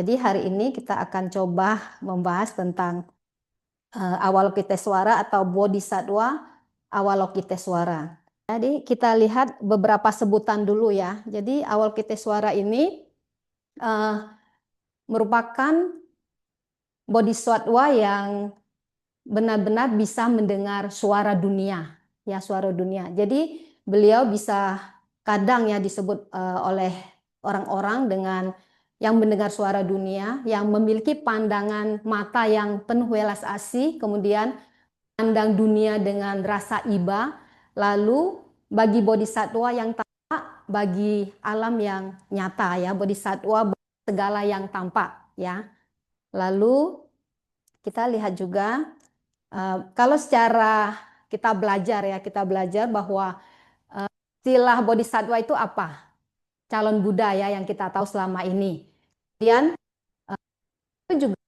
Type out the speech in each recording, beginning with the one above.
Jadi hari ini kita akan coba membahas tentang Avalokitesvara atau Bodhisattva Avalokitesvara. Jadi kita lihat beberapa sebutan dulu ya. Jadi Avalokitesvara ini eh, merupakan bodhisattva yang benar-benar bisa mendengar suara dunia, ya suara dunia. Jadi beliau bisa kadang ya disebut oleh orang-orang dengan yang mendengar suara dunia, yang memiliki pandangan mata yang penuh welas asih, kemudian pandang dunia dengan rasa iba, lalu bagi bodhisattva yang tampak, bagi alam yang nyata ya, bodhisattva segala yang tampak ya. Lalu kita lihat juga kalau secara kita belajar ya, kita belajar bahwa istilah bodhisattva itu apa? Calon Buddha ya yang kita tahu selama ini. Kemudian itu juga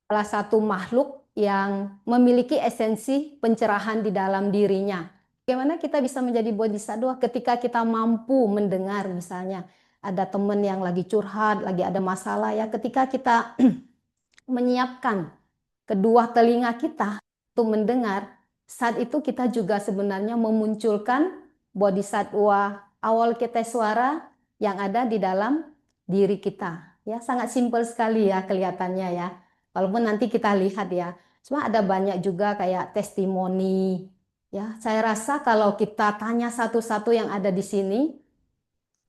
salah satu makhluk yang memiliki esensi pencerahan di dalam dirinya. Bagaimana kita bisa menjadi bodhisattva ketika kita mampu mendengar misalnya ada teman yang lagi curhat, lagi ada masalah ya, ketika kita menyiapkan kedua telinga kita untuk mendengar, saat itu kita juga sebenarnya memunculkan bodhisattva Avalokitesvara yang ada di dalam diri kita. Ya, sangat simpel sekali ya kelihatannya ya. Walaupun nanti kita lihat ya, cuma ada banyak juga kayak testimoni. Ya, saya rasa kalau kita tanya satu-satu yang ada di sini,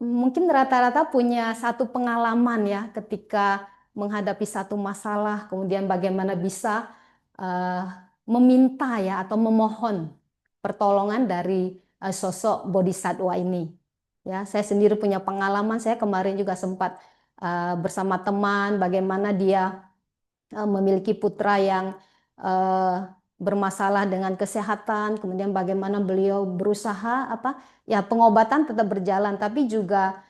mungkin rata-rata punya satu pengalaman ya ketika menghadapi satu masalah, kemudian bagaimana bisa eh, meminta ya atau memohon pertolongan dari sosok bodhisattva ini. Ya, saya sendiri punya pengalaman. Saya kemarin juga sempat bersama teman bagaimana dia memiliki putra yang eh, bermasalah dengan kesehatan, kemudian bagaimana beliau berusaha apa ya pengobatan tetap berjalan, tapi juga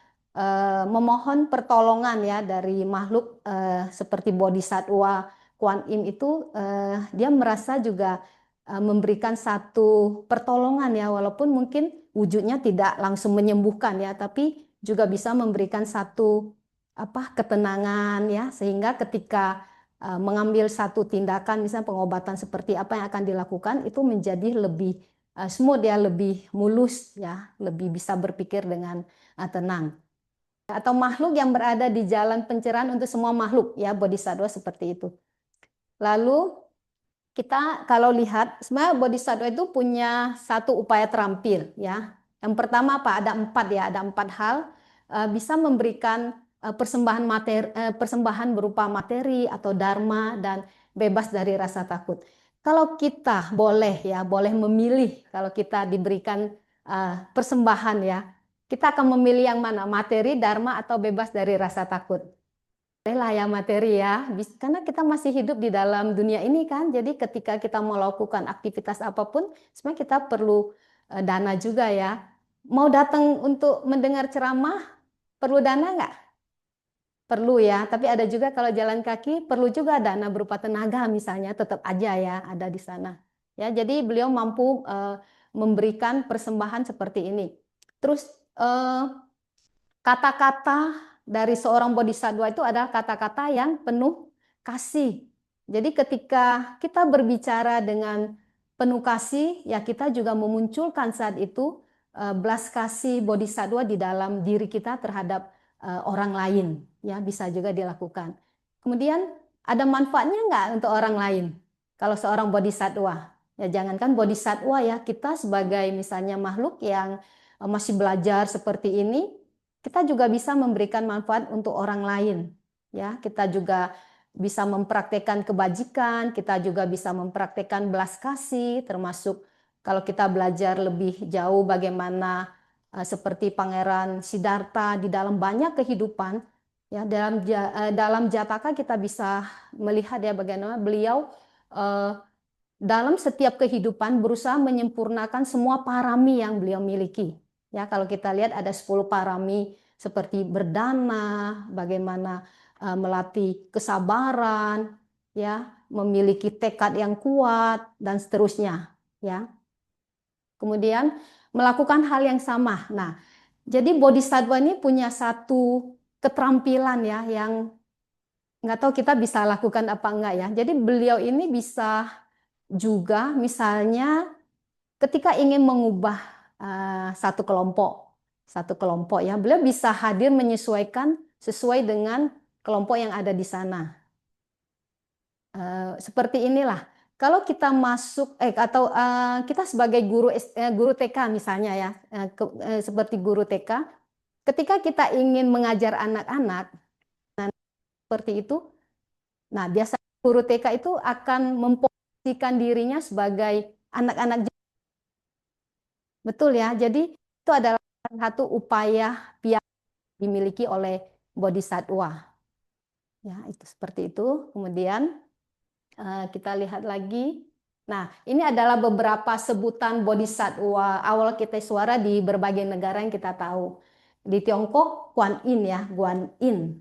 memohon pertolongan ya dari makhluk seperti Bodhisattva Kuan Yin itu dia merasa juga memberikan satu pertolongan ya walaupun mungkin wujudnya tidak langsung menyembuhkan ya, tapi juga bisa memberikan satu apa ketenangan ya sehingga ketika mengambil satu tindakan misalnya pengobatan seperti apa yang akan dilakukan itu menjadi lebih smooth ya, lebih mulus ya, lebih bisa berpikir dengan tenang. Atau makhluk yang berada di jalan pencerahan untuk semua makhluk ya, bodhisattva seperti itu. Lalu kita kalau lihat sebenarnya bodhisattva itu punya satu upaya terampil ya. Yang pertama apa? Ada empat ya, ada empat hal bisa memberikan persembahan materi, persembahan berupa materi atau dharma dan bebas dari rasa takut. Kalau kita boleh ya, boleh memilih kalau kita diberikan persembahan ya, kita akan memilih yang mana? Materi, dharma atau bebas dari rasa takut. Lah ya materi ya, karena kita masih hidup di dalam dunia ini kan, jadi ketika kita mau melakukan aktivitas apapun, sebenarnya kita perlu dana juga ya. Mau datang untuk mendengar ceramah, perlu dana nggak? Perlu ya, tapi ada juga kalau jalan kaki, perlu juga dana berupa tenaga misalnya, tetap aja ya ada di sana. Ya, jadi beliau mampu memberikan persembahan seperti ini. Terus eh, kata-kata dari seorang bodhisattva itu adalah kata-kata yang penuh kasih. Jadi ketika kita berbicara dengan penuh kasih, ya kita juga memunculkan saat itu belas kasih bodhisattva di dalam diri kita terhadap orang lain. Ya bisa juga dilakukan. Kemudian ada manfaatnya nggak untuk orang lain? Kalau seorang bodhisattva, ya jangankan bodhisattva ya, kita sebagai misalnya makhluk yang masih belajar seperti ini, kita juga bisa memberikan manfaat untuk orang lain. Ya, kita juga bisa mempraktekkan kebajikan, kita juga bisa mempraktekkan belas kasih, termasuk kalau kita belajar lebih jauh bagaimana seperti Pangeran Siddhartha di dalam banyak kehidupan, ya dalam Jataka kita bisa melihat ya bagaimana beliau eh, dalam setiap kehidupan berusaha menyempurnakan semua parami yang beliau miliki. Ya, kalau kita lihat ada 10 parami seperti berdana, bagaimana melatih kesabaran, ya, memiliki tekad yang kuat dan seterusnya, ya. Kemudian melakukan hal yang sama. Nah, jadi bodhisattva ini punya satu keterampilan ya yang nggak tahu kita bisa lakukan apa enggak ya. Jadi beliau ini bisa juga misalnya ketika ingin mengubah satu kelompok ya, beliau bisa hadir menyesuaikan sesuai dengan kelompok yang ada di sana. Seperti inilah. Kalau kita masuk atau kita sebagai guru TK misalnya ya, seperti guru TK, ketika kita ingin mengajar anak-anak seperti itu, nah biasanya guru TK itu akan memposisikan dirinya sebagai anak-anak. Betul ya. Jadi itu adalah satu upaya yang dimiliki oleh bodhisatwa. Ya, itu seperti itu. Kemudian kita lihat lagi. Nah, ini adalah beberapa sebutan bodhisatwa awal kita suara di berbagai negara yang kita tahu. Di Tiongkok, Kuan Yin ya, Guan Yin.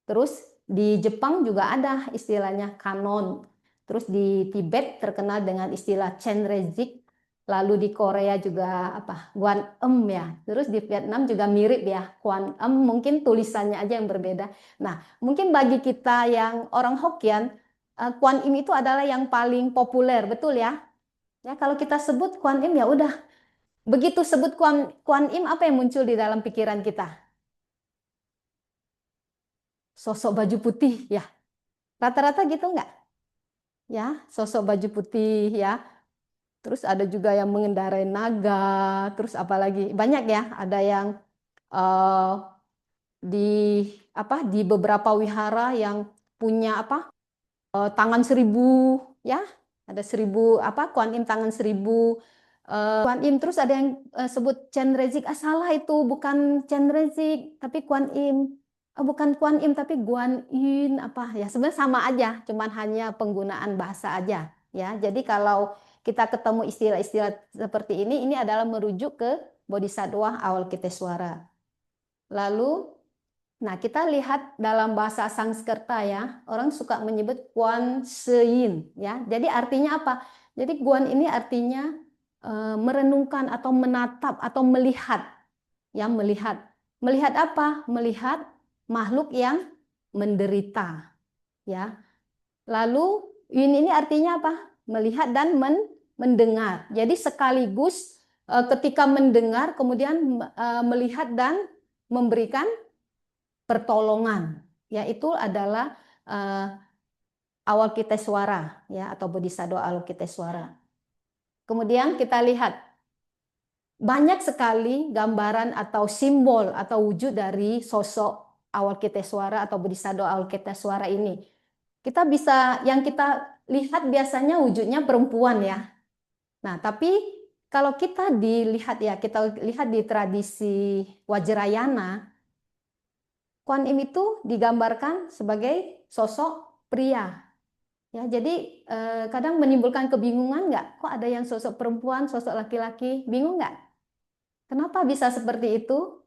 Terus di Jepang juga ada istilahnya kanon. Terus di Tibet terkenal dengan istilah Chenrezig. Lalu di Korea juga apa? Guan Em ya. Terus di Vietnam juga mirip ya, Kuan Em, mungkin tulisannya aja yang berbeda. Nah, mungkin bagi kita yang orang Hokkien, Kuan Im itu adalah yang paling populer, betul ya? Ya, kalau kita sebut Kuan Im ya udah. Begitu sebut Kuan Im, apa yang muncul di dalam pikiran kita? Sosok baju putih ya. Rata-rata gitu nggak? Ya, sosok baju putih ya. Terus ada juga yang mengendarai naga, terus apalagi banyak ya. Ada yang eh, di di beberapa wihara yang punya tangan 1.000 ya. Ada 1.000 Kuan Im tangan 1.000. Kuan Im terus ada yang sebut Chenrezig. Salah itu bukan Chenrezig tapi Kuan Im. Bukan Kuan Im tapi Guan Yin apa ya, sebenarnya sama aja, cuman hanya penggunaan bahasa aja ya. Jadi kalau kita ketemu istilah-istilah seperti ini adalah merujuk ke Bodhisattva Avalokiteshvara. Lalu nah, kita lihat dalam bahasa Sanskerta ya, orang suka menyebut Kuan Seyin ya. Jadi artinya apa? Jadi Guan ini artinya merenungkan atau menatap atau melihat ya, melihat. Melihat apa? Melihat makhluk yang menderita ya. Lalu Yin ini artinya apa? Melihat dan mendengar. Jadi sekaligus ketika mendengar kemudian melihat dan memberikan pertolongan, yaitu adalah Avalokiteshvara ya, atau Bodhisattva Avalokiteshvara. Kemudian kita lihat banyak sekali gambaran atau simbol atau wujud dari sosok Avalokiteshvara atau Bodhisattva Avalokiteshvara ini. Yang kita lihat biasanya wujudnya perempuan ya. Nah, tapi kalau kita lihat di tradisi Vajrayana, Kuan Im itu digambarkan sebagai sosok pria. Ya, jadi kadang menimbulkan kebingungan nggak? Kok ada yang sosok perempuan, sosok laki-laki? Bingung nggak? Kenapa bisa seperti itu?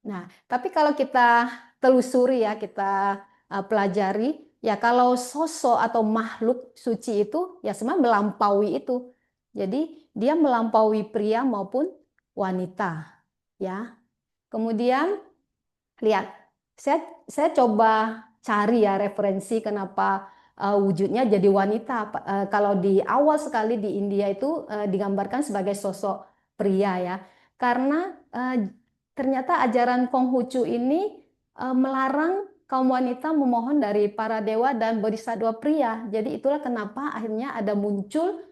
Nah, tapi kalau kita telusuri ya, kita pelajari, ya kalau sosok atau makhluk suci itu ya sebenarnya melampaui itu. Jadi dia melampaui pria maupun wanita. Ya. Kemudian lihat, saya coba cari ya referensi kenapa wujudnya jadi wanita. Kalau di awal sekali di India itu digambarkan sebagai sosok pria ya, karena ternyata ajaran Konghucu ini melarang kaum wanita memohon dari para dewa dan bodhisattva pria. Jadi itulah kenapa akhirnya ada muncul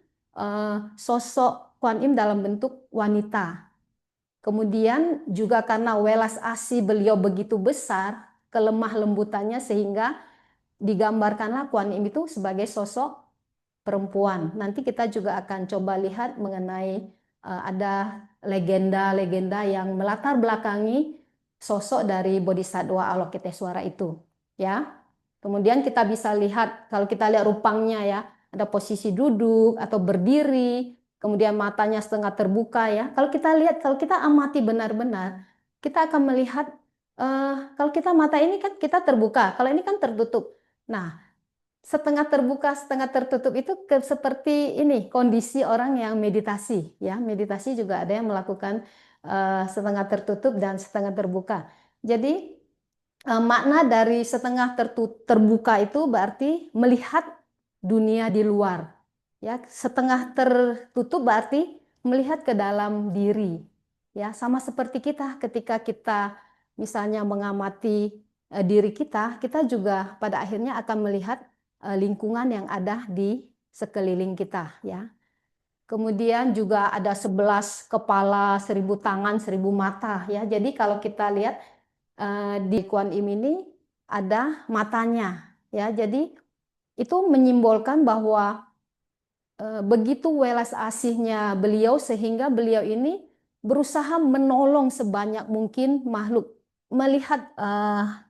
sosok Kuan Im dalam bentuk wanita. Kemudian juga karena welas asih beliau begitu besar, kelemah lembutannya sehingga digambarkanlah Kuan Im itu sebagai sosok perempuan. Nanti kita juga akan coba lihat mengenai ada legenda-legenda yang melatar belakangi sosok dari Bodhisattva Avalokiteshvara itu, ya. Kemudian kita bisa lihat kalau kita lihat rupangnya ya, ada posisi duduk atau berdiri, kemudian matanya setengah terbuka ya. Kalau kita amati benar-benar, kita akan melihat kalau kita mata ini kan kita terbuka, kalau ini kan tertutup. Nah, setengah terbuka, setengah tertutup itu seperti ini kondisi orang yang meditasi ya. Meditasi juga ada yang melakukan setengah tertutup dan setengah terbuka. Jadi makna dari setengah terbuka itu berarti melihat dunia di luar. Ya, setengah tertutup berarti melihat ke dalam diri. Ya, sama seperti kita ketika kita misalnya mengamati diri kita, kita juga pada akhirnya akan melihat lingkungan yang ada di sekeliling kita, ya. Kemudian juga ada 11 kepala, 1000 tangan, 1000 mata, ya. Jadi kalau kita lihat di Kuan Im ini ada matanya, ya. Jadi itu menyimbolkan bahwa begitu welas asihnya beliau sehingga beliau ini berusaha menolong sebanyak mungkin makhluk. Melihat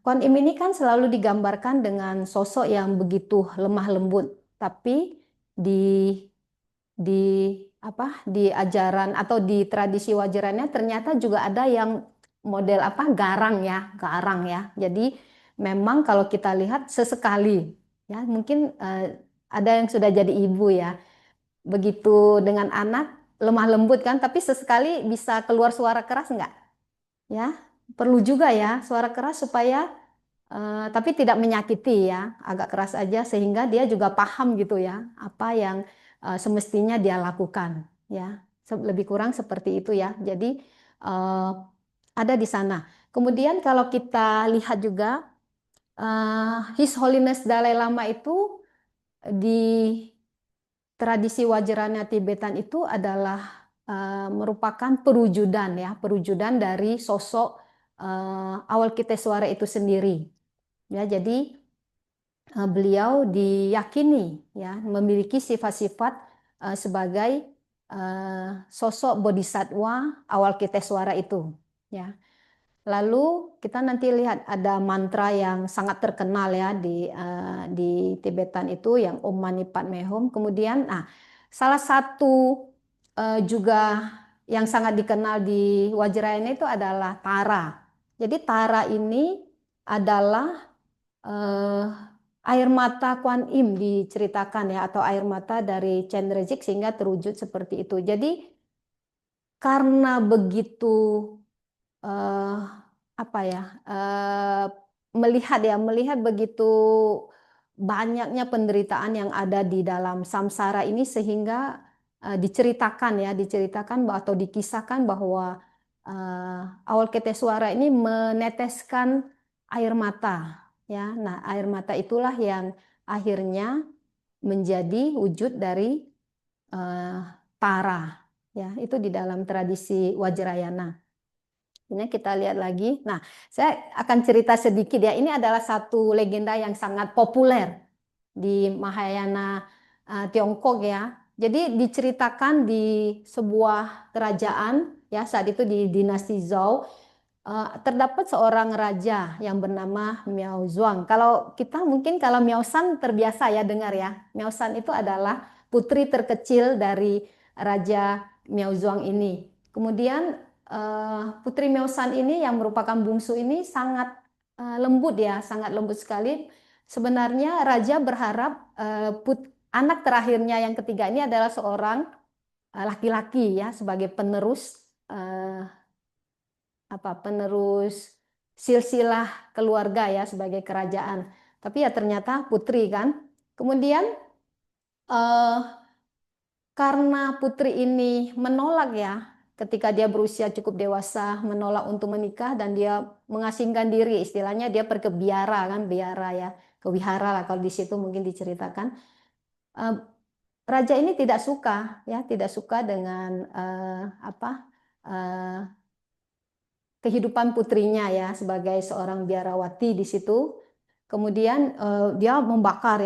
Kuan Im ini kan selalu digambarkan dengan sosok yang begitu lemah lembut, tapi di di ajaran atau di tradisi wajarannya ternyata juga ada yang model garang ya, garang ya. Jadi memang kalau kita lihat sesekali ya, mungkin ada yang sudah jadi ibu ya, begitu dengan anak lemah lembut kan, tapi sesekali bisa keluar suara keras nggak? Ya, perlu juga ya suara keras supaya tapi tidak menyakiti ya, agak keras aja sehingga dia juga paham gitu ya apa yang semestinya dia lakukan ya. Lebih kurang seperti itu ya. Jadi eh, ada di sana. Kemudian kalau kita lihat juga His Holiness Dalai Lama itu di tradisi Vajrayana Tibetan itu adalah merupakan perwujudan ya, perwujudan dari sosok Awalokiteshvara itu sendiri. Ya, jadi beliau diyakini ya memiliki sifat-sifat sebagai sosok bodhisattva Awalokiteshvara itu ya. Lalu kita nanti lihat ada mantra yang sangat terkenal ya di Tibetan itu yang Om Mani Padme Hum. Kemudian salah satu juga yang sangat dikenal di Vajrayana itu adalah Tara. Jadi Tara ini adalah eh, air mata Kuan Im diceritakan ya, atau air mata dari Chenrezig sehingga terwujud seperti itu. Jadi karena begitu eh, apa ya melihat begitu banyaknya penderitaan yang ada di dalam samsara ini sehingga diceritakan atau dikisahkan bahwa Awalokiteshvara ini meneteskan air mata ya. Nah, air mata itulah yang akhirnya menjadi wujud dari eh, Tara ya. Itu di dalam tradisi Vajrayana. Ini kita lihat lagi. Nah, saya akan cerita sedikit ya. Ini adalah satu legenda yang sangat populer di Mahayana Tiongkok ya. Jadi diceritakan di sebuah kerajaan ya, saat itu di dinasti Zhou terdapat seorang raja yang bernama Miao Zhuang. Kalau kita mungkin kalau Miao San terbiasa ya dengar ya. Miao San itu adalah putri terkecil dari Raja Miao Zhuang ini. Kemudian Putri Miao San ini yang merupakan bungsu ini sangat lembut ya, sangat lembut sekali. Sebenarnya raja berharap anak terakhirnya yang ketiga ini adalah seorang laki-laki ya sebagai penerus penerus silsilah keluarga ya sebagai kerajaan. Tapi ya ternyata putri kan. Kemudian eh, karena putri ini menolak ya ketika dia berusia cukup dewasa menolak untuk menikah dan dia mengasingkan diri istilahnya dia pergi ke biara kan biara ya ke wihara lah kalau di situ mungkin diceritakan. Eh, Raja ini tidak suka ya tidak suka dengan eh, kehidupan putrinya ya sebagai seorang biarawati di situ. Kemudian dia membakar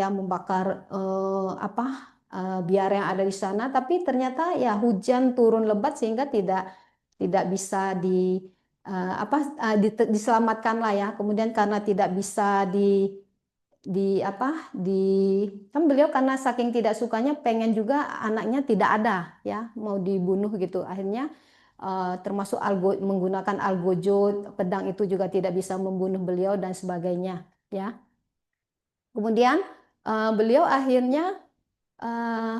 biara yang ada di sana. Tapi ternyata ya hujan turun lebat sehingga tidak bisa diselamatkan lah ya. Kemudian karena tidak bisa di apa di kan beliau karena saking tidak sukanya pengen juga anaknya tidak ada ya mau dibunuh gitu akhirnya termasuk menggunakan algojo pedang itu juga tidak bisa membunuh beliau dan sebagainya ya kemudian beliau akhirnya eh,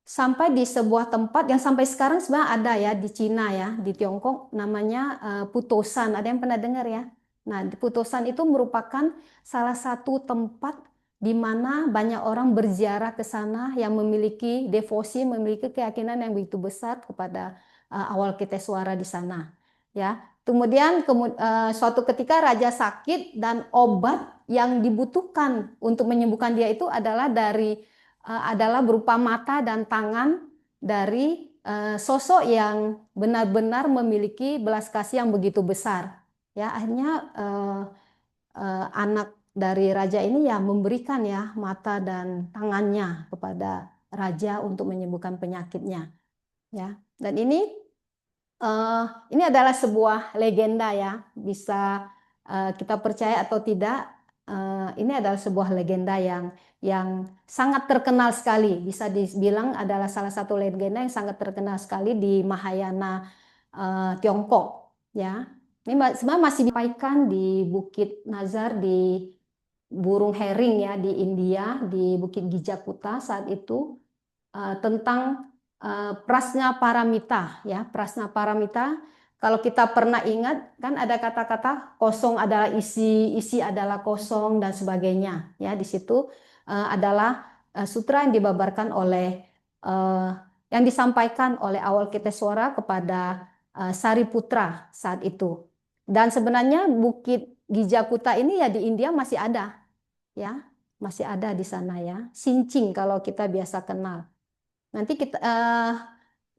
sampai di sebuah tempat yang sampai sekarang sebenarnya ada ya di Cina ya di Tiongkok namanya Putosan ada yang pernah dengar ya Nah, Putosan itu merupakan salah satu tempat di mana banyak orang berziarah ke sana yang memiliki devosi, memiliki keyakinan yang begitu besar kepada Awalokiteshvara di sana. Ya, kemudian suatu ketika raja sakit dan obat yang dibutuhkan untuk menyembuhkan dia itu adalah berupa mata dan tangan dari sosok yang benar-benar memiliki belas kasih yang begitu besar. Ya, akhirnya anak dari raja ini ya memberikan ya mata dan tangannya kepada raja untuk menyembuhkan penyakitnya. Ya, dan ini adalah sebuah legenda ya, bisa kita percaya atau tidak. Ini adalah sebuah legenda yang sangat terkenal sekali, bisa dibilang adalah salah satu legenda yang sangat terkenal sekali di Mahayana Tiongkok. Ya, ini sebenarnya masih disampaikan di Bukit Nazar di Burung Hering ya di India di Bukit Gijakuta saat itu tentang Prasna Paramita ya. Prasna Paramita, kalau kita pernah ingat kan ada kata-kata kosong adalah isi, isi adalah kosong dan sebagainya ya. Di situ adalah sutra yang dibabarkan oleh yang disampaikan oleh Awalokiteshvara kepada Sariputra saat itu. Dan sebenarnya Bukit Gijakuta ini ya di India masih ada ya, masih ada di sana ya. Sincing kalau kita biasa kenal. Nanti kita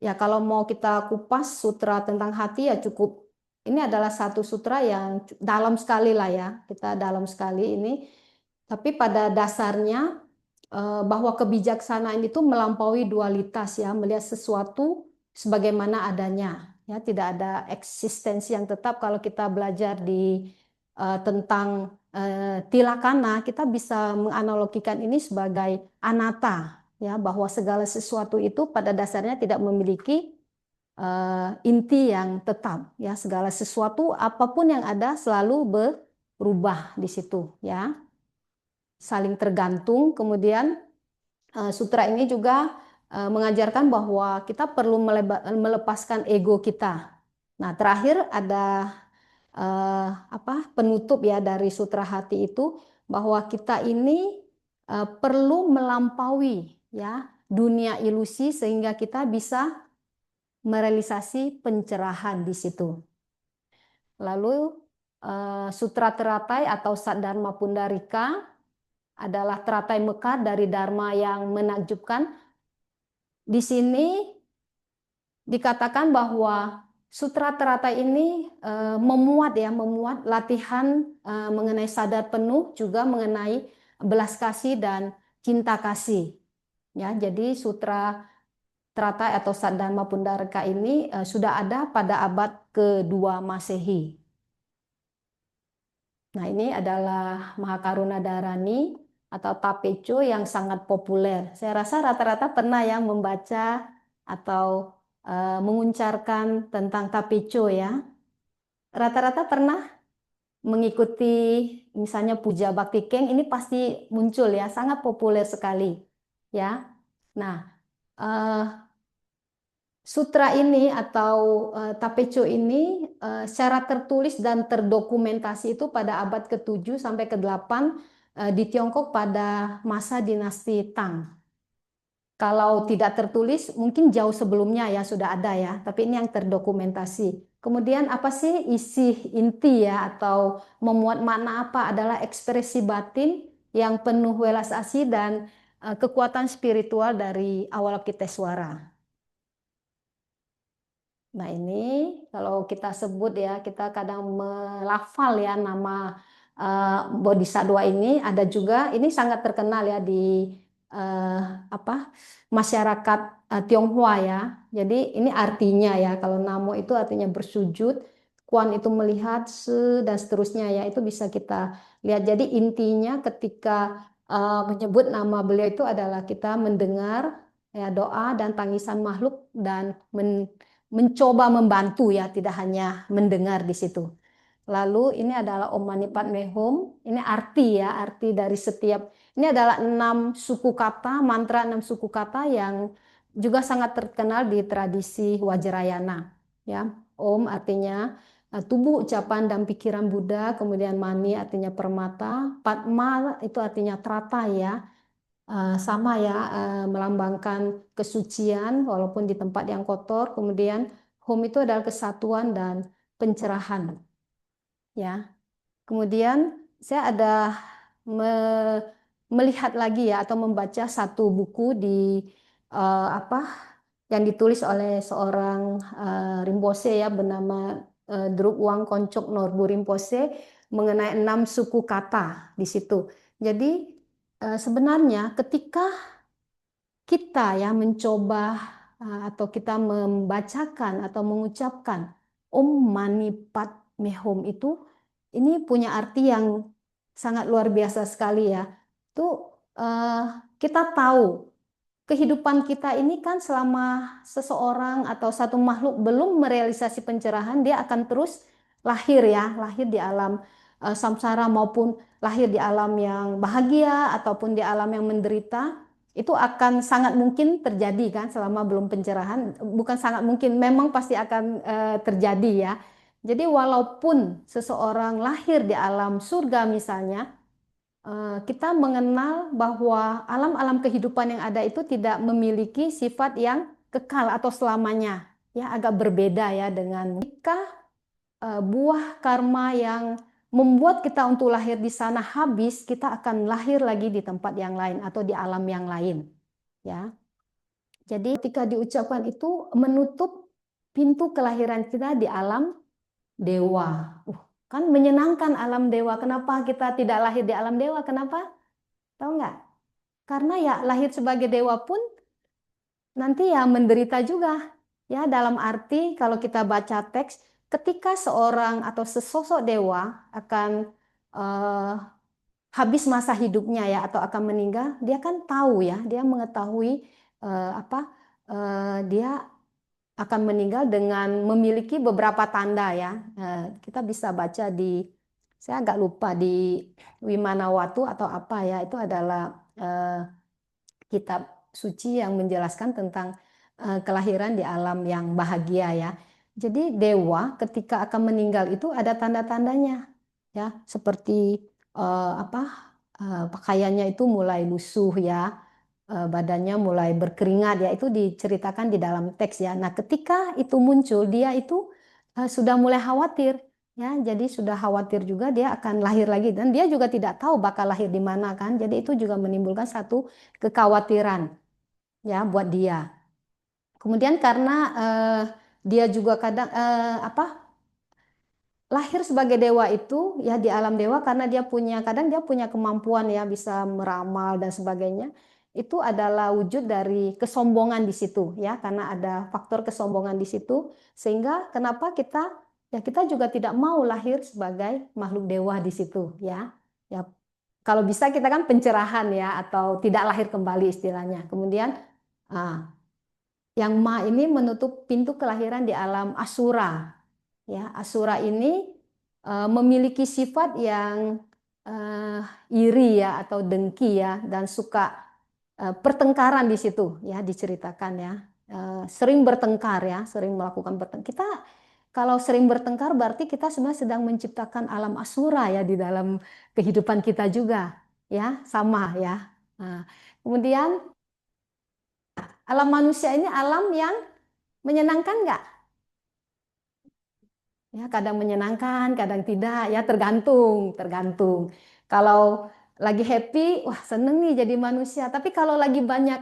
ya kalau mau kita kupas sutra tentang hati ya cukup. Ini adalah satu sutra yang dalam sekali lah ya. Kita dalam sekali ini. Tapi pada dasarnya bahwa kebijaksanaan itu melampaui dualitas ya, melihat sesuatu sebagaimana adanya. Ya, tidak ada eksistensi yang tetap. Kalau kita belajar tentang tilakana, kita bisa menganalogikan ini sebagai anatta ya, bahwa segala sesuatu itu pada dasarnya tidak memiliki inti yang tetap ya, segala sesuatu apapun yang ada selalu berubah di situ ya, saling tergantung. Kemudian sutra ini juga mengajarkan bahwa kita perlu melepaskan ego kita. Nah, terakhir ada penutup ya dari sutra hati itu, bahwa kita ini perlu melampaui ya dunia ilusi sehingga kita bisa merealisasi pencerahan di situ. Lalu sutra teratai atau Satdharma Pundarika adalah teratai mekar dari dharma yang menakjubkan. Di sini dikatakan bahwa sutra teratai ini memuat latihan mengenai sadar penuh, juga mengenai belas kasih dan cinta kasih. Ya, jadi sutra teratai atau Satdharma Pundarika ini sudah ada pada abad kedua Masehi. Nah, ini adalah Mahakaruna Dharani atau Tapecho yang sangat populer. Saya rasa rata-rata pernah yang membaca atau menguncarkan tentang Tapecho ya. Rata-rata pernah mengikuti misalnya Puja Bhakti Keng, ini pasti muncul ya, sangat populer sekali ya. Nah, sutra ini atau Tapecho ini secara tertulis dan terdokumentasi itu pada abad ke-7 sampai ke-8 di Tiongkok pada masa dinasti Tang. Kalau tidak tertulis mungkin jauh sebelumnya ya sudah ada ya, tapi ini yang terdokumentasi. Kemudian apa sih isi inti ya atau memuat makna apa adalah ekspresi batin yang penuh welas asih dan kekuatan spiritual dari Awalokiteshvara. Nah, ini kalau kita sebut ya, kita kadang melafal ya nama Bodhisattva ini. Ada juga, ini sangat terkenal ya di masyarakat Tionghoa ya. Jadi ini artinya ya, kalau namo itu artinya bersujud, kuan itu melihat, dan seterusnya ya, itu bisa kita lihat. Jadi intinya ketika menyebut nama beliau itu adalah kita mendengar ya doa dan tangisan makhluk dan mencoba membantu ya, tidak hanya mendengar di situ. Lalu ini adalah Om Mani Padme Hum. Ini arti ya, arti dari setiap. Ini adalah 6 suku kata, mantra 6 suku kata yang juga sangat terkenal di tradisi Vajrayana. Ya, Om artinya tubuh, ucapan, dan pikiran Buddha. Kemudian mani artinya permata, padma itu artinya teratai ya. Sama ya, melambangkan kesucian walaupun di tempat yang kotor. Kemudian home itu adalah kesatuan dan pencerahan ya. Kemudian saya ada melihat lagi ya, atau membaca satu buku di apa yang ditulis oleh seorang Rinpoche ya, bernama Drukgyal Dzogchen Norbu Rinpoche, mengenai 6 suku kata di situ. Jadi sebenarnya ketika kita ya mencoba atau kita membacakan atau mengucapkan Om Mani Padme Hum itu, ini punya arti yang sangat luar biasa sekali ya. Itu kita tahu kehidupan kita ini kan, selama seseorang atau satu makhluk belum merealisasi pencerahan, dia akan terus lahir ya, lahir di alam samsara maupun lahir di alam yang bahagia ataupun di alam yang menderita. Itu akan sangat mungkin terjadi kan selama belum pencerahan. Bukan sangat mungkin, memang pasti akan terjadi ya. Jadi walaupun seseorang lahir di alam surga misalnya, kita mengenal bahwa alam-alam kehidupan yang ada itu tidak memiliki sifat yang kekal atau selamanya. Ya, agak berbeda ya dengan jika buah karma yang membuat kita untuk lahir di sana habis, kita akan lahir lagi di tempat yang lain atau di alam yang lain. Ya. Jadi ketika diucapkan itu menutup pintu kelahiran kita di alam dewa. Kan menyenangkan alam dewa. Kenapa kita tidak lahir di alam dewa? Kenapa? Tahu nggak? Karena ya lahir sebagai dewa pun nanti ya menderita juga. Ya, dalam arti kalau kita baca teks, ketika seorang atau sesosok dewa akan habis masa hidupnya ya, atau akan meninggal, dia kan tahu ya, dia mengetahui dia akan meninggal dengan memiliki beberapa tanda ya. Kita bisa baca di, saya agak lupa, di Wimanawatu atau apa ya, itu adalah kitab suci yang menjelaskan tentang kelahiran di alam yang bahagia ya. Jadi dewa ketika akan meninggal itu ada tanda-tandanya ya, seperti pakaiannya itu mulai lusuh ya, badannya mulai berkeringat ya, itu diceritakan di dalam teks ya. Nah, ketika itu muncul, dia itu sudah mulai khawatir ya, jadi sudah khawatir juga dia akan lahir lagi, dan dia juga tidak tahu bakal lahir di mana kan. Jadi itu juga menimbulkan satu kekhawatiran ya buat dia. Kemudian karena dia juga kadang lahir sebagai dewa itu ya di alam dewa, karena dia punya, kadang dia punya kemampuan ya, bisa meramal dan sebagainya. Itu adalah wujud dari kesombongan di situ ya, karena ada faktor kesombongan di situ, sehingga kenapa kita ya, kita juga tidak mau lahir sebagai makhluk dewa di situ ya. Ya, kalau bisa kita kan pencerahan ya, atau tidak lahir kembali istilahnya. Kemudian yang Ma ini menutup pintu kelahiran di alam Asura. Ya, Asura ini memiliki sifat yang iri ya, atau dengki ya, dan suka pertengkaran di situ ya, diceritakan ya. Sering bertengkar ya, sering melakukan bertengkar. Kita kalau sering bertengkar berarti kita sebenarnya sedang menciptakan alam Asura ya di dalam kehidupan kita juga ya, sama ya. Nah, kemudian alam manusia ini alam yang menyenangkan nggak? Ya, kadang menyenangkan, kadang tidak, ya tergantung, tergantung. Kalau lagi happy, wah seneng nih jadi manusia. Tapi kalau lagi banyak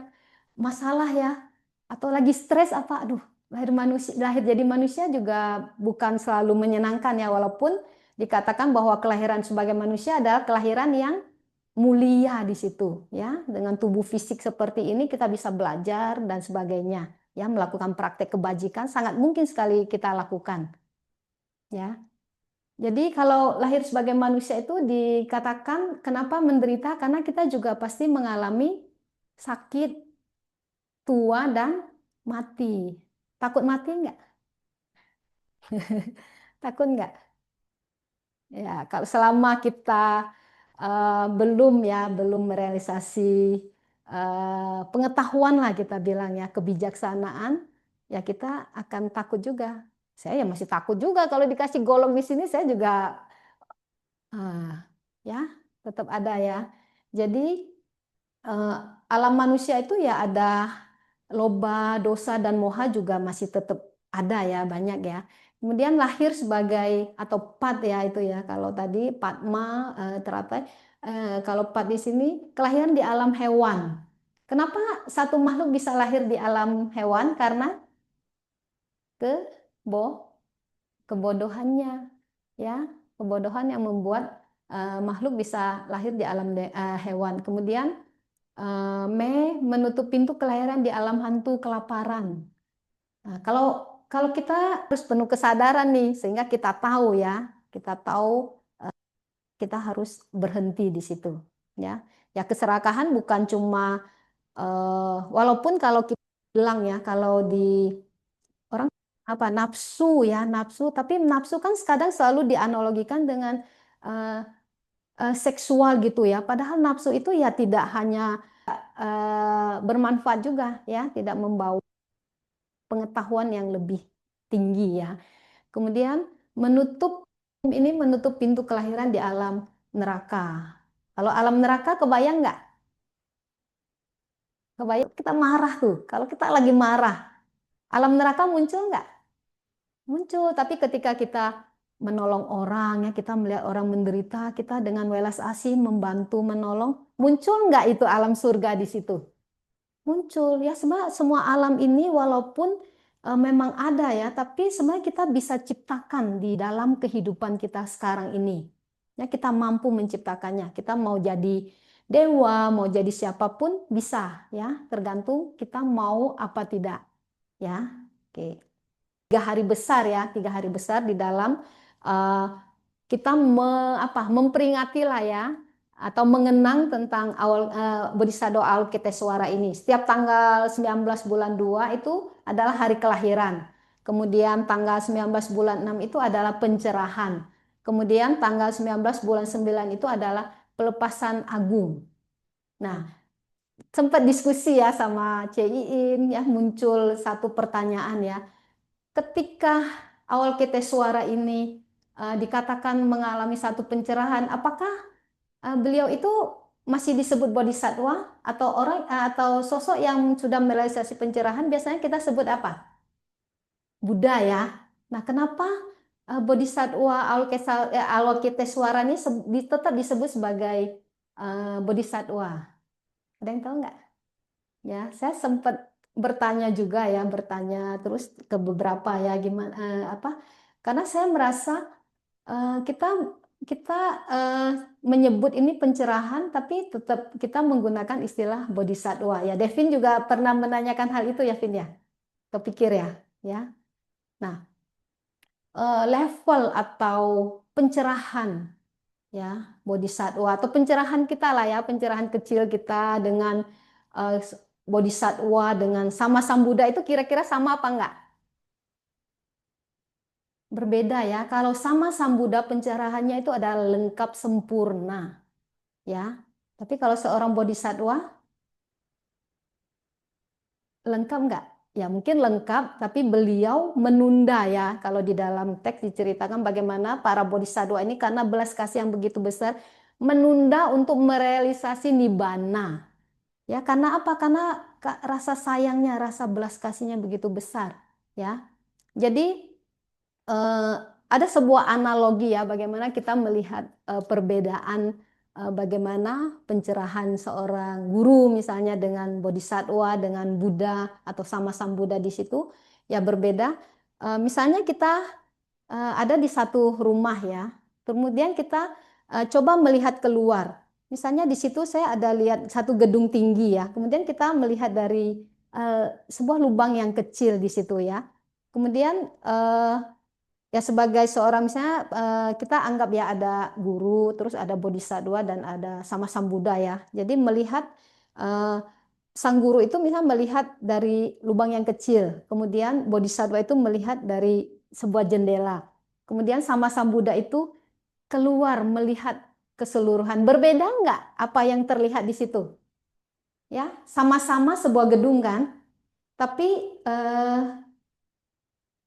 masalah ya, atau lagi stres apa, aduh, lahir manusia, lahir jadi manusia juga bukan selalu menyenangkan ya, walaupun dikatakan bahwa kelahiran sebagai manusia adalah kelahiran yang mulia di situ, ya. Dengan tubuh fisik seperti ini kita bisa belajar dan sebagainya, ya, melakukan praktek kebajikan sangat mungkin sekali kita lakukan. Ya, jadi kalau lahir sebagai manusia itu dikatakan kenapa menderita? Karena kita juga pasti mengalami sakit, tua, dan mati. Takut mati nggak? Takut nggak? Ya, kalau selama kita belum merealisasi pengetahuan lah kita bilang ya, kebijaksanaan, ya kita akan takut juga. Saya ya masih takut juga kalau dikasih golok di sini, saya juga ya tetap ada ya. Jadi eh, alam manusia itu ya ada loba, dosa dan moha juga masih tetap ada ya, banyak ya. Kemudian lahir sebagai atau pad ya itu ya. Kalau tadi padma teratai, kalau pad di sini kelahiran di alam hewan. Kenapa satu makhluk bisa lahir di alam hewan? Karena kebo kebodohannya ya, kebodohan yang membuat makhluk bisa lahir di alam hewan. Kemudian menutup pintu kelahiran di alam hantu kelaparan. Nah, kalau kita harus penuh kesadaran nih, sehingga kita tahu ya, kita tahu kita harus berhenti di situ. Ya, ya keserakahan bukan cuma walaupun kalau kita bilang ya, kalau di orang apa nafsu ya nafsu, tapi nafsu kan kadang selalu dianalogikan dengan eh, seksual gitu ya. Padahal nafsu itu ya tidak hanya bermanfaat juga ya, tidak membawa pengetahuan yang lebih tinggi ya. Kemudian menutup pintu kelahiran di alam neraka. Kalau alam neraka kebayang nggak? Kebayang kita marah tuh. Kalau kita lagi marah, alam neraka muncul nggak? Muncul. Tapi ketika kita menolong orang ya, kita melihat orang menderita, kita dengan welas asih membantu menolong, muncul nggak itu alam surga di situ? Muncul ya, sebenarnya semua alam ini walaupun memang ada ya, tapi sebenarnya kita bisa ciptakan di dalam kehidupan kita sekarang ini. Ya, kita mampu menciptakannya. Kita mau jadi dewa, mau jadi siapapun bisa ya, tergantung kita mau apa tidak ya. Oke. 3 hari besar ya, 3 hari besar di dalam uh, kita memperingati lah ya, atau mengenang tentang awal Bodhisattva Avalokitesvara ini. Setiap tanggal 19 bulan 2 itu adalah hari kelahiran. Kemudian tanggal 19 bulan 6 itu adalah pencerahan. Kemudian tanggal 19 bulan 9 itu adalah pelepasan agung. Nah, sempat diskusi ya sama Ciin ya, muncul satu pertanyaan ya. Ketika Avalokitesvara ini dikatakan mengalami satu pencerahan, apakah beliau itu masih disebut bodhisattva atau atau sosok yang sudah merealisasi pencerahan biasanya kita sebut apa? Buddha ya. Nah, kenapa bodhisattva Avalokitesvara ini tetap disebut sebagai bodhisattva? Ada yang tahu nggak? Ya, saya sempat bertanya juga ya, bertanya terus ke beberapa ya gimana apa? Karena saya merasa kita kita eh, menyebut ini pencerahan, tapi tetap kita menggunakan istilah bodhisattva. Ya, Devin juga pernah menanyakan hal itu ya, Vin ya. Kepikir ya, ya. Nah, level atau pencerahan ya bodhisattva atau pencerahan kita lah ya, pencerahan kecil kita dengan eh, bodhisattva dengan sama Sang Buddha itu kira-kira sama apa enggak? Berbeda ya. Kalau sama Sang Buddha pencerahannya itu adalah lengkap sempurna ya. Tapi kalau seorang bodhisattva lengkap enggak? Ya mungkin lengkap, tapi beliau menunda ya. Kalau di dalam teks diceritakan bagaimana para bodhisattva ini karena belas kasih yang begitu besar menunda untuk merealisasi nibbana. Ya, karena apa? Karena rasa sayangnya, rasa belas kasihnya begitu besar, ya. Jadi eh, ada sebuah analogi ya bagaimana kita melihat perbedaan bagaimana pencerahan seorang guru misalnya dengan bodhisattva, dengan Buddha atau sama Sang Buddha di situ ya berbeda. Misalnya kita ada di satu rumah ya, kemudian kita coba melihat keluar. Misalnya di situ saya ada lihat satu gedung tinggi ya, kemudian kita melihat dari sebuah lubang yang kecil di situ ya. Kemudian ya sebagai seorang misalnya kita anggap ya ada guru, terus ada bodhisattva dan ada sama Sang Buddha ya. Jadi melihat eh, sang guru itu misalnya melihat dari lubang yang kecil, kemudian bodhisattva itu melihat dari sebuah jendela. Kemudian sama Sang Buddha itu keluar melihat keseluruhan. Berbeda nggak apa yang terlihat di situ? Ya, sama-sama sebuah gedung kan, tapi eh,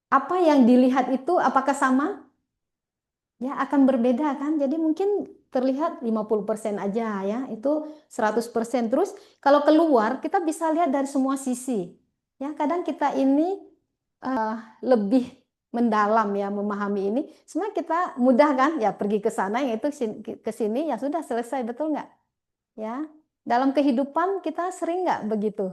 apa yang dilihat itu apakah sama? Ya akan berbeda kan. Jadi mungkin terlihat 50% aja ya, itu 100%. Terus kalau keluar kita bisa lihat dari semua sisi. Ya, kadang kita ini lebih mendalam ya memahami ini. Sebenarnya kita mudah kan ya pergi ke sana yaitu ke sini ya sudah selesai, betul nggak? Ya. Dalam kehidupan kita sering nggak begitu?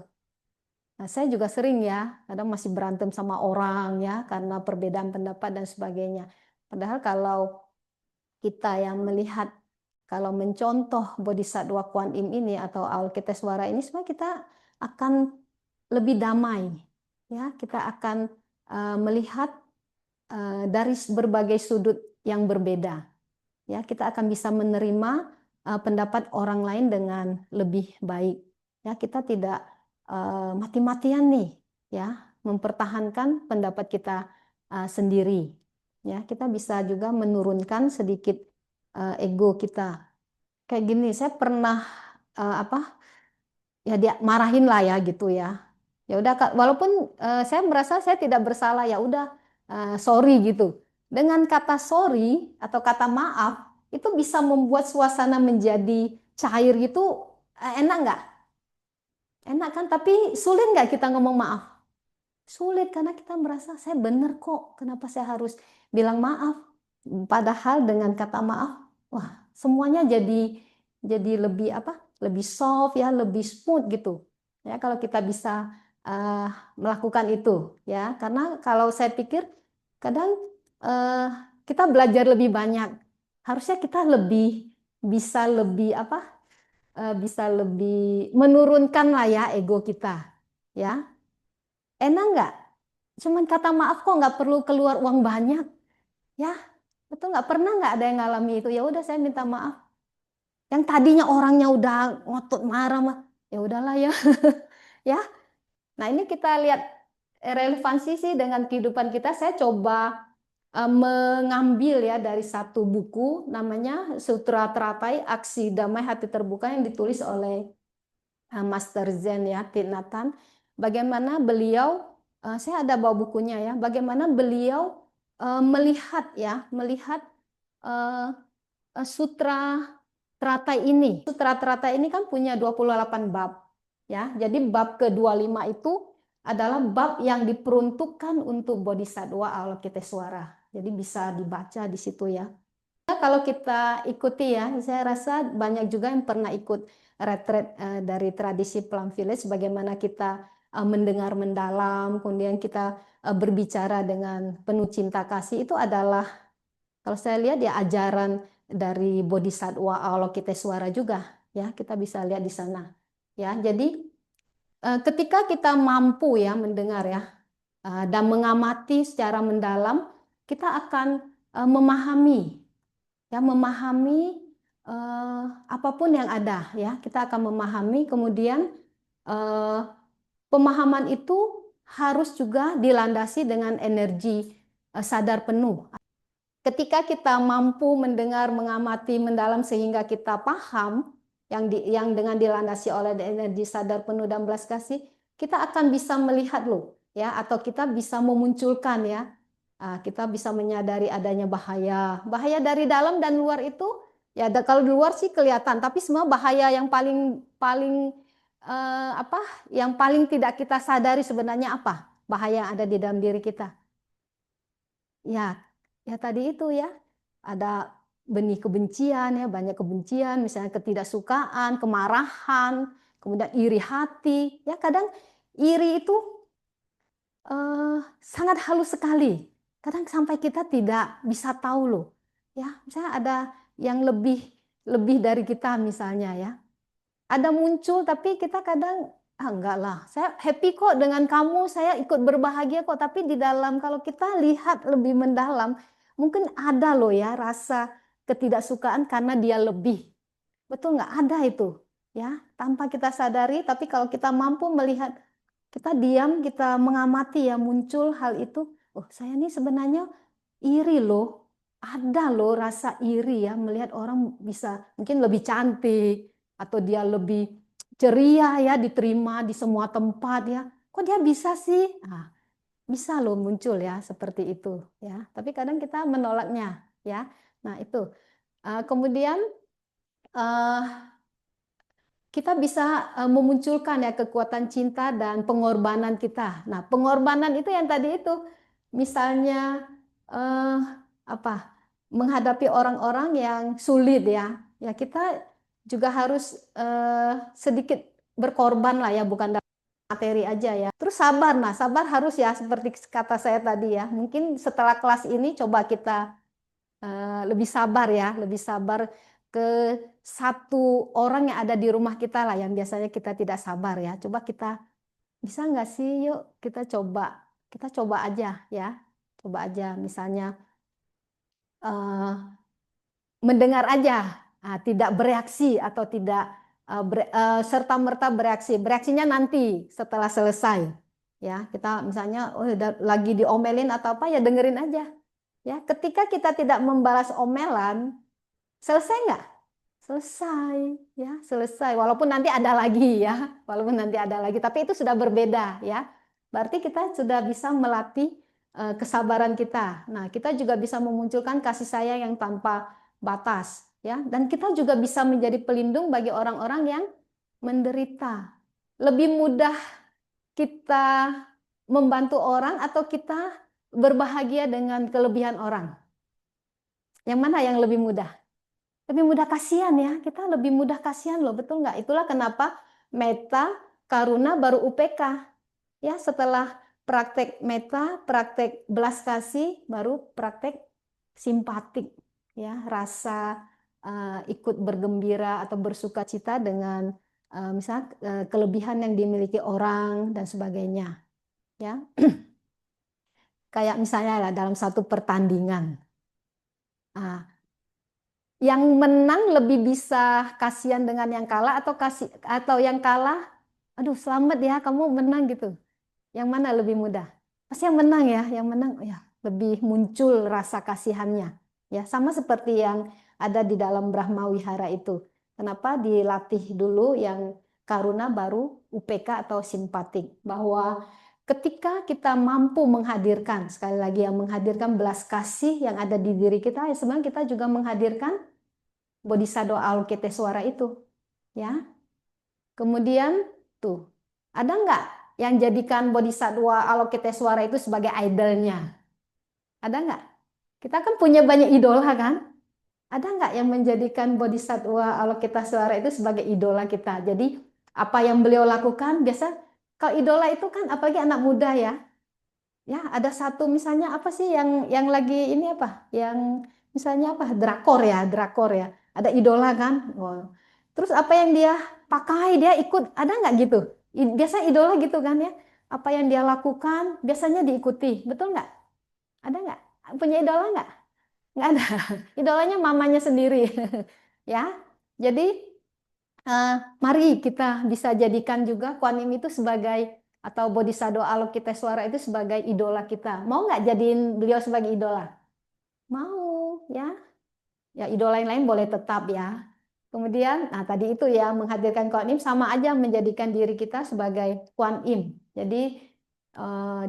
Nah, saya juga sering ya, kadang masih berantem sama orang ya karena perbedaan pendapat dan sebagainya. Padahal kalau kita yang melihat, kalau mencontoh Bodhisatwa Kuan Im ini atau Avalokitesvara ini, sebenarnya kita akan lebih damai. Ya, kita akan melihat dari berbagai sudut yang berbeda. Ya, kita akan bisa menerima pendapat orang lain dengan lebih baik. Ya, kita tidak mati-matian nih, ya, mempertahankan pendapat kita sendiri. Ya, kita bisa juga menurunkan sedikit ego kita. Kayak gini, saya pernah apa? Ya dia marahin lah ya gitu ya. Ya udah Kak, walaupun saya merasa saya tidak bersalah, ya udah sorry gitu. Dengan kata sorry atau kata maaf itu bisa membuat suasana menjadi cair gitu, enak nggak? Enak kan? Tapi sulit nggak kita ngomong maaf? Sulit karena kita merasa saya benar kok. Kenapa saya harus bilang maaf? Padahal dengan kata maaf, wah semuanya jadi lebih apa? Lebih soft ya, lebih smooth gitu. Ya kalau kita bisa melakukan itu ya. Karena kalau saya pikir kadang eh, kita belajar lebih banyak. Harusnya kita bisa lebih apa? Bisa lebih menurunkan lah ya ego kita. Ya, enak nggak? Cuman kata maaf kok nggak perlu keluar uang banyak. Ya, betul nggak pernah nggak ada yang ngalami itu. Ya udah saya minta maaf. Yang tadinya orangnya udah ngotot marah mah, ya udahlah ya. Ya, nah ini kita lihat relevansi sih dengan kehidupan kita. Saya coba mengambil ya dari satu buku namanya Sutra Teratai Aksi Damai Hati Terbuka yang ditulis oleh Master Zen ya, Thich Nhat Hanh. Bagaimana beliau, saya ada bawa bukunya ya, bagaimana beliau melihat ya, melihat eh, sutra teratai ini. Sutra teratai ini kan punya 28 bab. Ya, jadi bab ke-25 itu adalah bab yang diperuntukkan untuk Bodhisattva Avalokitesvara. Jadi bisa dibaca di situ ya. Kalau kita ikuti ya, saya rasa banyak juga yang pernah ikut retreat dari tradisi Plum Village, bagaimana kita mendengar mendalam, kemudian kita berbicara dengan penuh cinta kasih, itu adalah kalau saya lihat ya ajaran dari Bodhisattva Avalokitesvara juga ya, kita bisa lihat di sana. Ya, jadi ketika kita mampu ya mendengar ya dan mengamati secara mendalam, kita akan memahami ya, memahami apapun yang ada ya, kita akan memahami, kemudian eh, pemahaman itu harus juga dilandasi dengan energi sadar penuh. Ketika kita mampu mendengar, mengamati mendalam sehingga kita paham yang dengan dilandasi oleh energi sadar penuh dan belas kasih, kita akan bisa melihat loh ya, atau kita bisa memunculkan ya, kita bisa menyadari adanya bahaya, bahaya dari dalam dan luar itu ya, kalau di luar sih kelihatan, tapi semua bahaya yang paling paling apa, yang paling tidak kita sadari sebenarnya apa bahaya yang ada di dalam diri kita. Ya, ya tadi itu ya, ada benih kebencian ya, banyak kebencian, misalnya ketidaksukaan, kemarahan, kemudian iri hati. Ya kadang iri itu sangat halus sekali. Kadang sampai kita tidak bisa tahu loh. Ya, misalnya ada yang lebih lebih dari kita misalnya ya. Ada muncul tapi kita kadang enggak lah. Saya happy kok dengan kamu, saya ikut berbahagia kok, tapi di dalam kalau kita lihat lebih mendalam, mungkin ada loh ya rasa ketidaksukaan karena dia lebih. Betul nggak? Ada itu. Ya, tanpa kita sadari, tapi kalau kita mampu melihat, kita diam, kita mengamati ya muncul hal itu. Oh, saya nih sebenarnya iri loh. Ada loh rasa iri ya melihat orang bisa mungkin lebih cantik atau dia lebih ceria ya, diterima di semua tempat ya. Kok dia bisa sih? Nah, bisa loh muncul ya seperti itu ya. Tapi kadang kita menolaknya ya. Nah itu. Kemudian kita bisa memunculkan ya kekuatan cinta dan pengorbanan kita. Nah, pengorbanan itu yang tadi itu, misalnya eh, apa? Menghadapi orang-orang yang sulit ya. Ya kita juga harus sedikit berkorban lah ya, bukan dalam materi aja ya. Terus sabar, nah sabar harus ya seperti kata saya tadi ya. Mungkin setelah kelas ini coba kita lebih sabar ya, lebih sabar ke satu orang yang ada di rumah kita lah yang biasanya kita tidak sabar ya. Coba kita bisa nggak sih, yuk kita coba aja ya, coba aja misalnya eh, mendengar aja, tidak bereaksi atau tidak serta-merta bereaksi. Bereaksinya nanti setelah selesai ya. Kita misalnya lagi diomelin atau apa ya dengerin aja ya. Ketika kita tidak membalas omelan, selesai nggak? Selesai, ya, selesai. Walaupun nanti ada lagi ya, walaupun nanti ada lagi, tapi itu sudah berbeda ya. Berarti kita sudah bisa melatih kesabaran kita. Nah, kita juga bisa memunculkan kasih sayang yang tanpa batas ya, dan kita juga bisa menjadi pelindung bagi orang-orang yang menderita. Lebih mudah kita membantu orang atau kita berbahagia dengan kelebihan orang? Yang mana yang lebih mudah? Lebih mudah kasihan ya, kita lebih mudah kasihan loh, betul nggak? Itulah kenapa meta, karuna, baru UPK. Ya, setelah praktek meta, praktek belas kasih, baru praktek simpatik. Ya, rasa ikut bergembira atau bersuka cita dengan misalnya kelebihan yang dimiliki orang dan sebagainya. Ya, kayak misalnya lah dalam satu pertandingan. Ah, yang menang lebih bisa kasihan dengan yang kalah atau yang kalah, aduh selamat ya kamu menang gitu. Yang mana lebih mudah? Pasti yang menang ya, yang menang ya lebih muncul rasa kasihannya. Ya, sama seperti yang ada di dalam Brahma Wihara itu. Kenapa dilatih dulu yang karuna baru UPK atau simpatik, bahwa ketika kita mampu menghadirkan, sekali lagi yang menghadirkan belas kasih yang ada di diri kita, ya sebenarnya kita juga menghadirkan Bodhisattva Avalokitesvara itu, ya. Kemudian tuh, ada nggak yang jadikan Bodhisattva Avalokitesvara itu sebagai idolnya? Ada nggak? Kita kan punya banyak idola kan? Ada nggak yang menjadikan Bodhisattva Avalokitesvara itu sebagai idola kita? Jadi apa yang beliau lakukan biasa kalau idola itu kan apalagi anak muda ya. Ya, ada satu misalnya apa sih yang lagi ini apa? Yang misalnya apa? Drakor ya. Ada idola kan? Wow. Terus apa yang dia pakai, dia ikut, ada nggak gitu? Biasa idola gitu kan ya. Apa yang dia lakukan biasanya diikuti, betul nggak? Ada nggak? Punya idola nggak? Nggak ada. Idolanya mamanya sendiri. Ya. Jadi Eh, mari kita bisa jadikan juga Kuan Yin itu sebagai atau Bodhisattva Avalokitesvara itu sebagai idola kita. Mau nggak jadiin beliau sebagai idola? Mau ya. Ya idola yang lain boleh tetap ya. Kemudian, nah tadi itu ya menghadirkan Kuan Yin sama aja menjadikan diri kita sebagai Kuan Yin. Jadi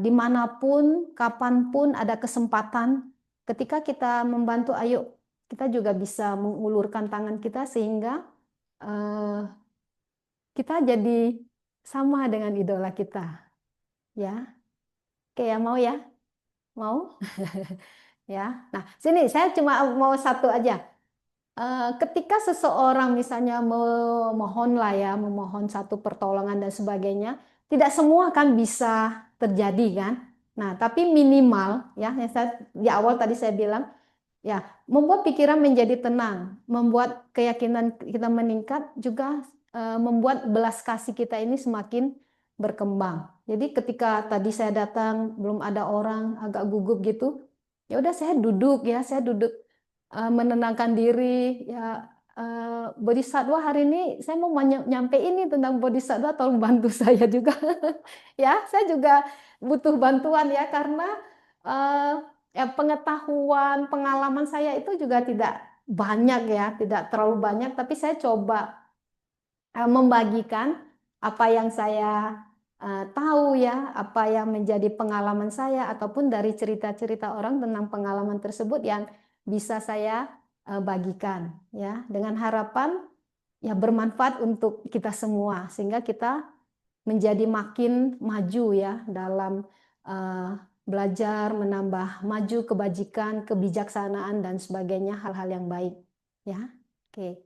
dimanapun, kapanpun ada kesempatan, ketika kita membantu, ayo kita juga bisa mengulurkan tangan kita sehingga eh, kita jadi sama dengan idola kita ya. Oke ya, mau ya, mau ya. Nah sini saya cuma mau satu aja. Ketika seseorang misalnya memohon lah ya, memohon satu pertolongan dan sebagainya, tidak semua kan bisa terjadi kan. Nah tapi minimal ya, yang saya di awal tadi saya bilang ya, membuat pikiran menjadi tenang, membuat keyakinan kita meningkat, juga membuat belas kasih kita ini semakin berkembang. Jadi ketika tadi saya datang belum ada orang, agak gugup gitu, ya udah saya duduk menenangkan diri ya. Bodhisattva hari ini saya mau nyampe ini tentang Bodhisattva, tolong bantu saya juga. Ya, saya juga butuh bantuan ya karena eh, ya pengetahuan, pengalaman saya itu juga tidak banyak ya, tidak terlalu banyak, tapi saya coba membagikan apa yang saya tahu ya apa yang menjadi pengalaman saya ataupun dari cerita-cerita orang tentang pengalaman tersebut yang bisa saya bagikan ya, dengan harapan ya bermanfaat untuk kita semua sehingga kita menjadi makin maju ya dalam belajar, menambah maju kebajikan, kebijaksanaan dan sebagainya, hal-hal yang baik ya. Oke.